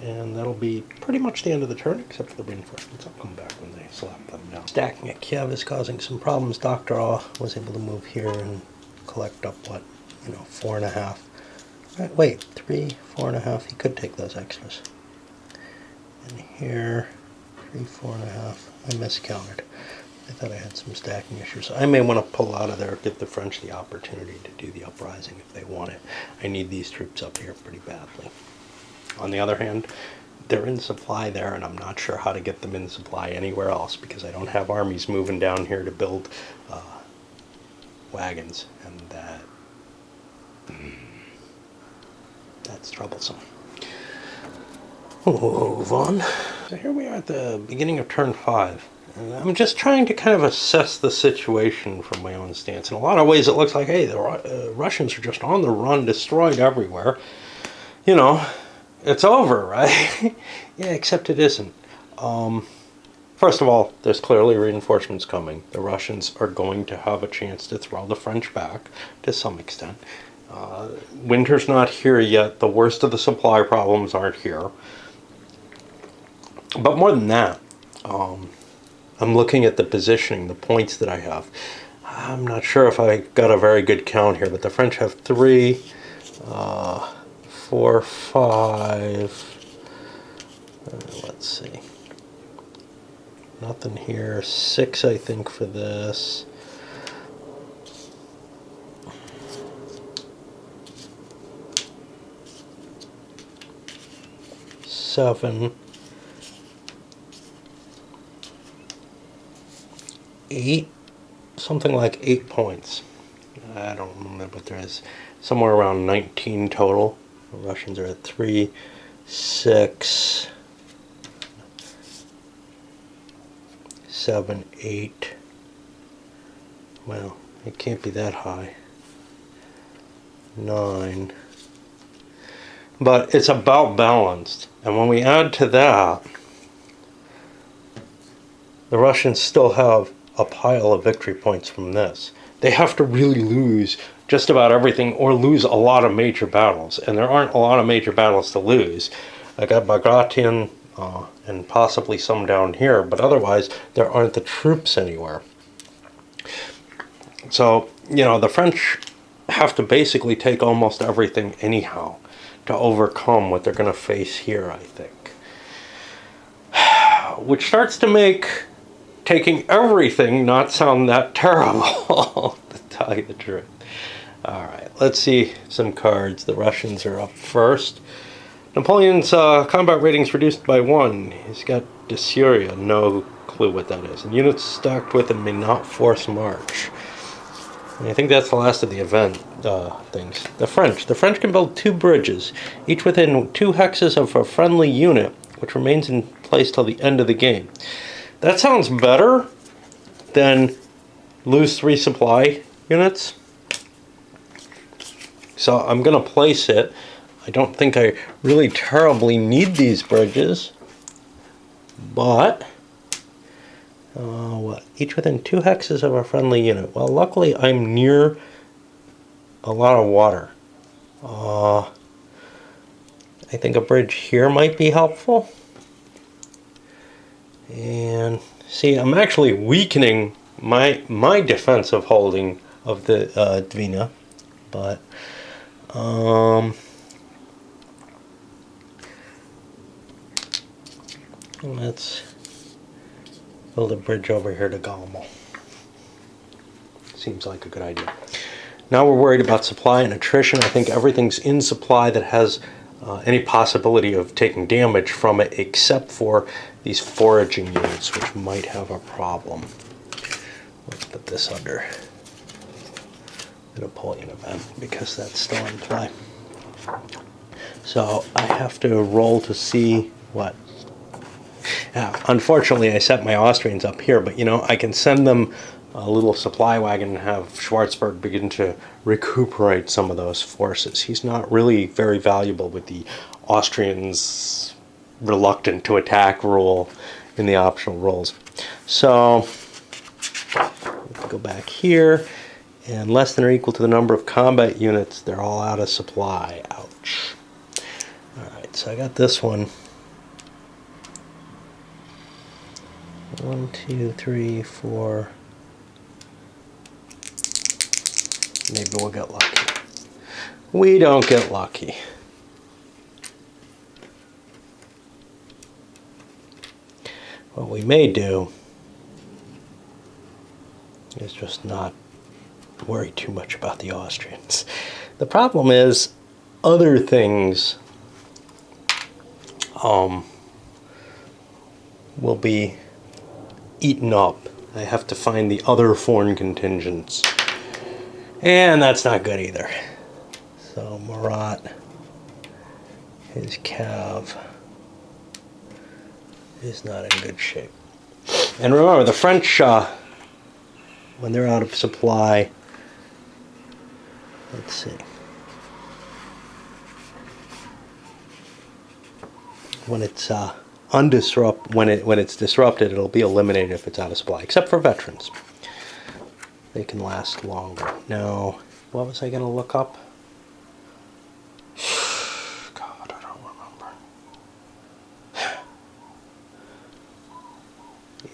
S1: And that'll be pretty much the end of the turn, except for the reinforcements. I'll come back when they slap them down. Stacking at Kiev is causing some problems. Doctorow was able to move here and collect up, what, 4.5. Wait, 3, 4.5. He could take those extras. And here, 3, 4.5. I miscounted. I thought I had some stacking issues. I may want to pull out of there, give the French the opportunity to do the uprising if they want it. I need these troops up here pretty badly. On the other hand, they're in supply there, and I'm not sure how to get them in supply anywhere else because I don't have armies moving down here to build wagons, and that's troublesome. We'll move on. So here we are at the beginning of turn 5. And I'm just trying to kind of assess the situation from my own stance. In a lot of ways, it looks like, hey, the Russians are just on the run, destroyed everywhere. It's over, right? Yeah, except it isn't. First of all, there's clearly reinforcements coming. The Russians are going to have a chance to throw the French back to some extent. Winter's not here yet. The worst of the supply problems aren't here. But more than that, I'm looking at the positioning, the points that I have. I'm not sure if I got a very good count here, but the French have 3, 4, 5. Let's see. Nothing here. 6, I think, for this. 7, 8, something like 8 points. I don't remember what there is. Somewhere around 19 total. The Russians are at 3, 6, 7, 8. Well, it can't be that high. 9. But it's about balanced. And when we add to that, the Russians still have a pile of victory points from this. They have to really lose just about everything or lose a lot of major battles. And there aren't a lot of major battles to lose. I got Bagration and possibly some down here, but otherwise there aren't the troops anywhere. So, you know, the French have to basically take almost everything anyhow to overcome what they're going to face here, I think. Which starts to make taking everything not sound that terrible, to tell you the truth. Alright, let's see some cards. The Russians are up first. Napoleon's combat rating's reduced by 1. He's got Dysuria, no clue what that is. And units stacked with him may not force march. And I think that's the last of the event things. The French can build 2 bridges, each within 2 hexes of a friendly unit, which remains in place till the end of the game. That sounds better than lose 3 supply units. So I'm going to place it. I don't think I really terribly need these bridges, but what? Each within 2 hexes of a friendly unit. Well, luckily I'm near a lot of water. I think a bridge here might be helpful. And see, I'm actually weakening my defensive holding of the Dvina, but let's build a bridge over here to Galmo. Seems like a good idea. Now we're worried about supply and attrition. I think everything's in supply that has any possibility of taking damage from it, except for these foraging units, which might have a problem. Let's put this under the Napoleon event, because that's still in play. So I have to roll to see what. Unfortunately, I set my Austrians up here, but you know, I can send them a little supply wagon and have Schwarzburg begin to recuperate some of those forces. He's not really very valuable with the Austrians' reluctant to attack rule in the optional rolls. So go back here, and less than or equal to the number of combat units, they're all out of supply. Ouch. Alright, so I got this one. 1, 2, 3, 4. Maybe we'll get lucky. We don't get lucky. What we may do is just not worry too much about the Austrians. The problem is other things will be eaten up. I have to find the other foreign contingents. And that's not good either. So Marat, his cav, is not in good shape. And remember, the French, when they're out of supply, let's see. When it's when it's disrupted, it'll be eliminated if it's out of supply, except for veterans. They can last longer. Now, what was I going to look up? God, I don't remember.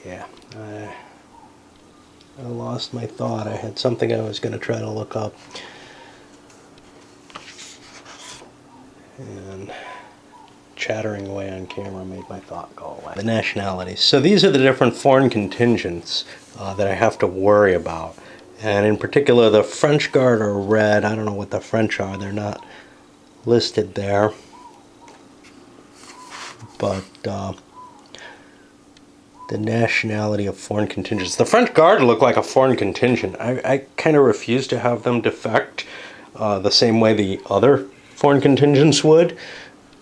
S1: Yeah, I lost my thought. I had something I was going to try to look up. And chattering away on camera made my thought go away. The nationalities. So these are the different foreign contingents that I have to worry about. And in particular, the French Guard are red. I don't know what the French are. They're not listed there. But the nationality of foreign contingents. The French Guard look like a foreign contingent. I kind of refuse to have them defect the same way the other foreign contingents would.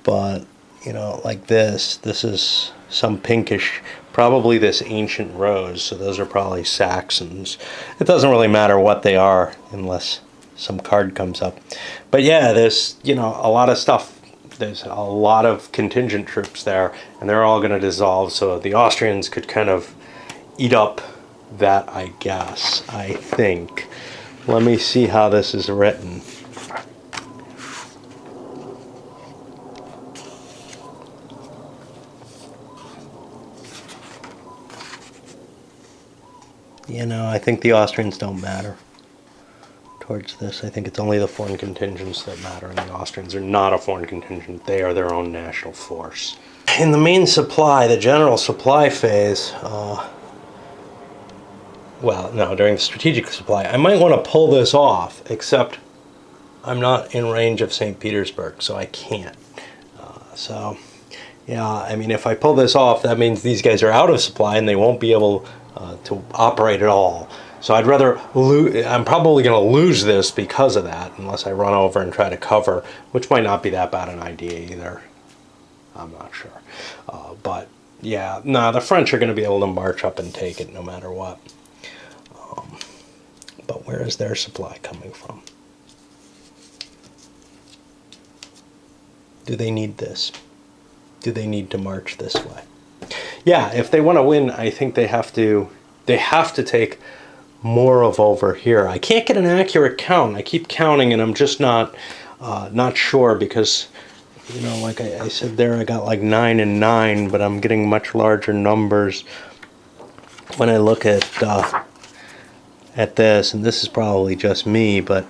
S1: But, you know, like this is some pinkish, probably this ancient rose. So those are probably Saxons. It doesn't really matter what they are unless some card comes up. But yeah, there's, you know, a lot of stuff. There's a lot of contingent troops there, and they're all going to dissolve, so the Austrians could kind of eat up that, I guess, I think. Let me see how this is written. You know, I think the Austrians don't matter towards this. I think it's only the foreign contingents that matter, and the Austrians are not a foreign contingent. They are their own national force. In the main supply, the general supply phase, well, no, during the strategic supply, I might want to pull this off, except I'm not in range of St. Petersburg, so I can't. So, yeah, I mean, if I pull this off, that means these guys are out of supply and they won't be able to operate at all. So I'd rather I'm probably going to lose this because of that, unless I run over and try to cover, which might not be that bad an idea either. I'm not sure. But yeah, no, the French are going to be able to march up and take it no matter what. But where is their supply coming from? Do they need this? Do they need to march this way? Yeah, if they want to win, I think they have to take more of over here. I can't get an accurate count. I keep counting and I'm just not sure because, you know, like I said there, I got like 9 and 9, but I'm getting much larger numbers when I look at this, and this is probably just me, but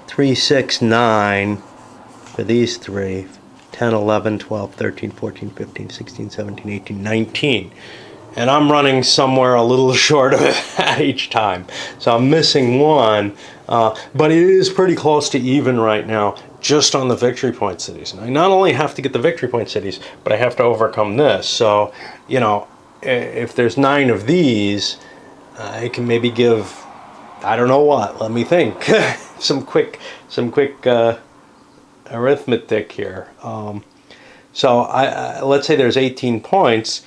S1: 3, 6, 9 for these three, 10, 11, 12, 13, 14, 15, 16, 17, 18, 19. And I'm running somewhere a little short of that each time. So I'm missing one, but it is pretty close to even right now, just on the victory point cities. And I not only have to get the victory point cities, but I have to overcome this. So, you know, if there's 9 of these, I can maybe give, I don't know what, let me think, some quick arithmetic here. So let's say there's 18 points,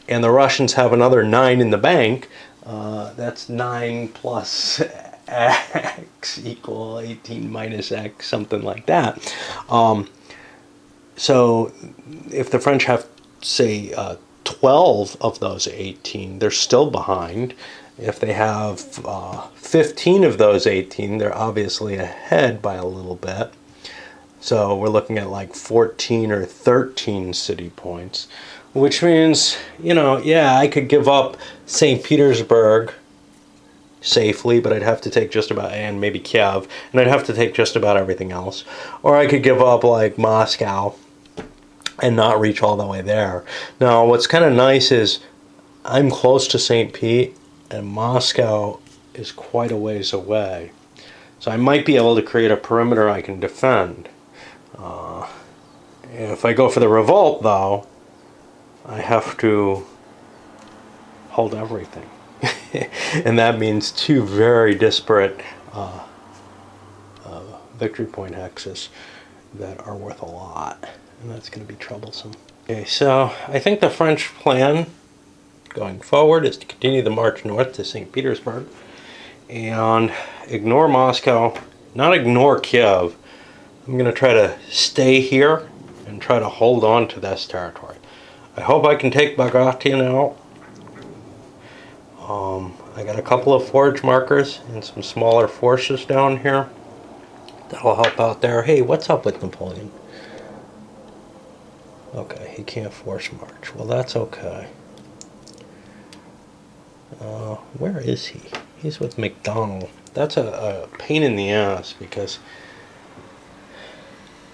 S1: and the Russians have another 9 in the bank. That's 9 plus x equal 18 minus x, something like that. So if the French have, say, 12 of those 18, they're still behind. If they have 15 of those 18, they're obviously ahead by a little bit. So we're looking at like 14 or 13 city points, which means, you know, yeah, I could give up St. Petersburg safely, but I'd have to take just about, and maybe Kiev, and I'd have to take just about everything else. Or I could give up like Moscow and not reach all the way there. Now, what's kind of nice is I'm close to St. Pete, and Moscow is quite a ways away. So I might be able to create a perimeter I can defend. If I go for the revolt, though, I have to hold everything. And that means 2 very disparate victory point hexes that are worth a lot. And that's going to be troublesome. Okay, so I think the French plan going forward is to continue the march north to St. Petersburg and ignore Moscow, not ignore Kiev. I'm going to try to stay here and try to hold on to this territory. I hope I can take Bagration out. I got a couple of forage markers and some smaller forces down here that'll help out there. Hey, what's up with Napoleon? Okay, he can't force march. Well, that's okay. Where is he? He's with McDonald. That's a pain in the ass because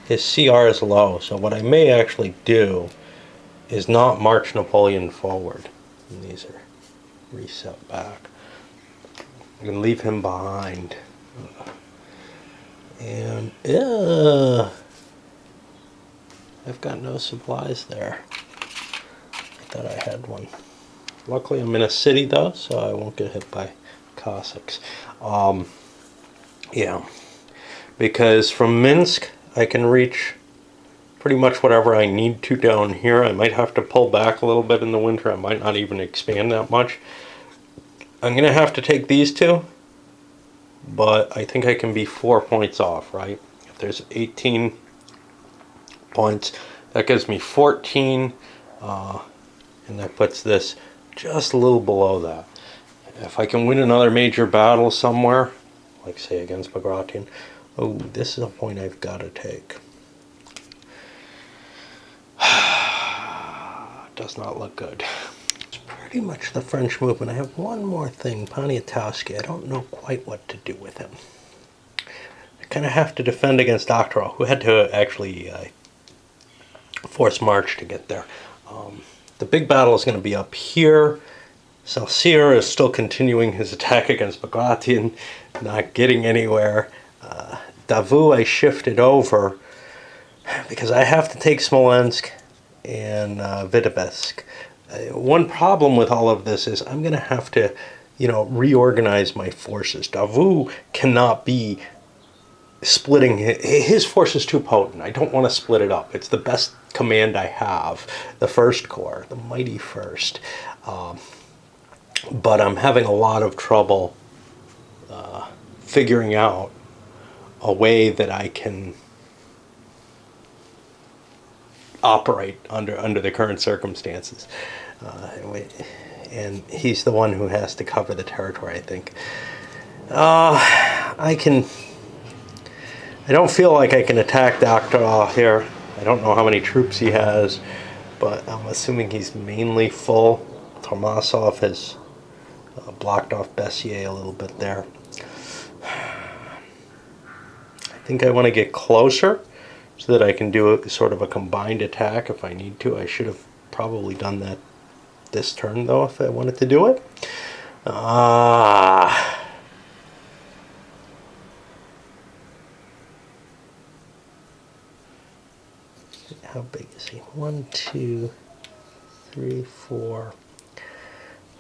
S1: his CR is low. So what I may actually do is not march Napoleon forward. And these are reset back. I'm going to leave him behind. And I've got no supplies there. I thought I had one. Luckily I'm in a city though, so I won't get hit by Cossacks. Yeah, because from Minsk I can reach pretty much whatever I need to down here. I might have to pull back a little bit in the winter. I might not even expand that much. I'm going to have to take these two, but I think I can be 4 points off, right? If there's 18 points, that gives me 14, and that puts this just a little below that. If I can win another major battle somewhere, like say against Bagration, oh, this is a point I've got to take. Does not look good. It's pretty much the French movement. I have one more thing, Poniatowski. I don't know quite what to do with him. I kind of have to defend against Doctorow, who had to actually force march to get there. The big battle is going to be up here. Salsier is still continuing his attack against Bagration, not getting anywhere. Davout I shifted over because I have to take Smolensk and Vitebsk. One problem with all of this is I'm going to have to, reorganize my forces. Davout cannot be splitting his force is too potent. I don't want to split it up. It's the best command I have, the First Corps, the mighty First. But I'm having a lot of trouble figuring out a way that I can operate under the current circumstances. And he's the one who has to cover the territory, I think. I don't feel like I can attack Doctorow here. I don't know how many troops he has, but I'm assuming he's mainly full. Tormasov has blocked off Bessier a little bit there. I think I want to get closer so that I can do a sort of a combined attack if I need to. I should have probably done that this turn though if I wanted to do it. How big is he? 1, 2, 3, 4,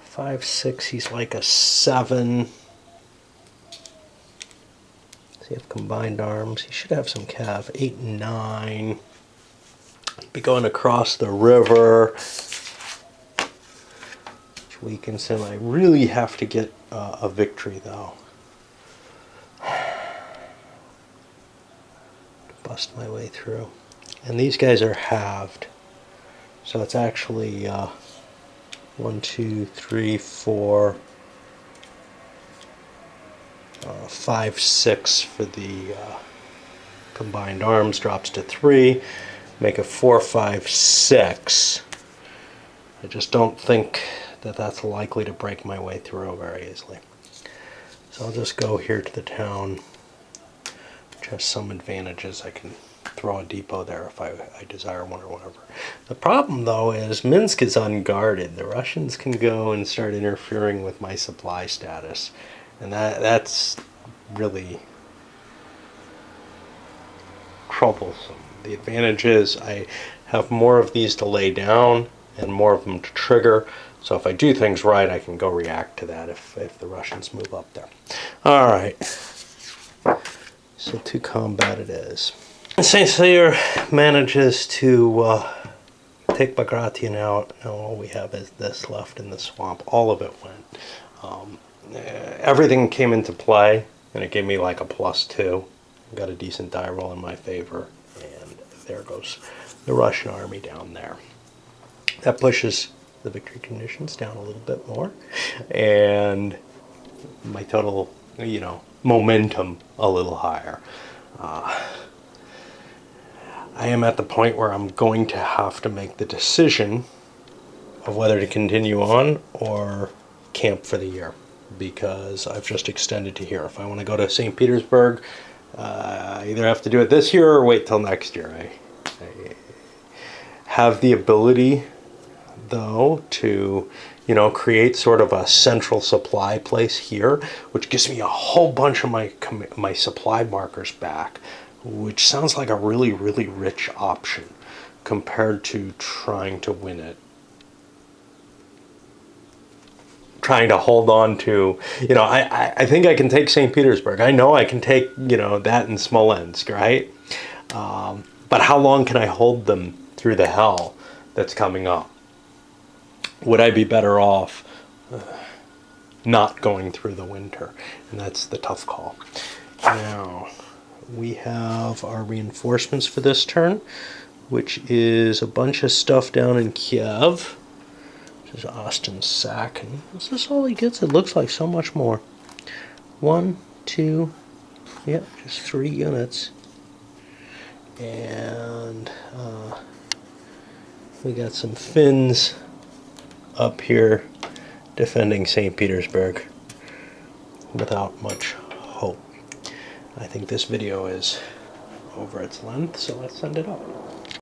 S1: 5, 6. He's like a 7. Does he have combined arms? He should have some cav. 8 and 9. Be going across the river, which weakens him. I really have to get a victory though. Bust my way through. And these guys are halved. So it's actually 1, 2, 3, 4, 5, 6 for the combined arms. Drops to 3. Make it 4, 5, 6. I just don't think that that's likely to break my way through very easily. So I'll just go here to the town, which has some advantages. I can throw a depot there if I desire one or whatever. The problem though is Minsk is unguarded. The Russians can go and start interfering with my supply status, and that's really troublesome. The advantage is I have more of these to lay down and more of them to trigger, so if I do things right I can go react to that if the Russians move up there. Alright, so to combat it is. St. Cyr manages to take Bagration out. Now all we have is this left in the swamp. All of it went. Everything came into play, and it gave me like a +2. Got a decent die roll in my favor, and there goes the Russian army down there. That pushes the victory conditions down a little bit more, and my total, momentum a little higher. I am at the point where I'm going to have to make the decision of whether to continue on or camp for the year, because I've just extended to here. If I want to go to St. Petersburg, I either have to do it this year or wait till next year. I have the ability, though, to create sort of a central supply place here, which gives me a whole bunch of my supply markers back, which sounds like a really, really rich option compared to trying to win it. Trying to hold on to, I think I can take St. Petersburg. I know I can take, that in Smolensk, right? But how long can I hold them through the hell that's coming up? Would I be better off not going through the winter? And that's the tough call. Now, we have our reinforcements for this turn, which is a bunch of stuff down in Kiev. This is Austin Sack. And is this all he gets? It looks like so much more. 1, 2, yeah, just 3 units. And we got some Finns up here defending St. Petersburg without much hope. I think this video is over its length, so let's send it up.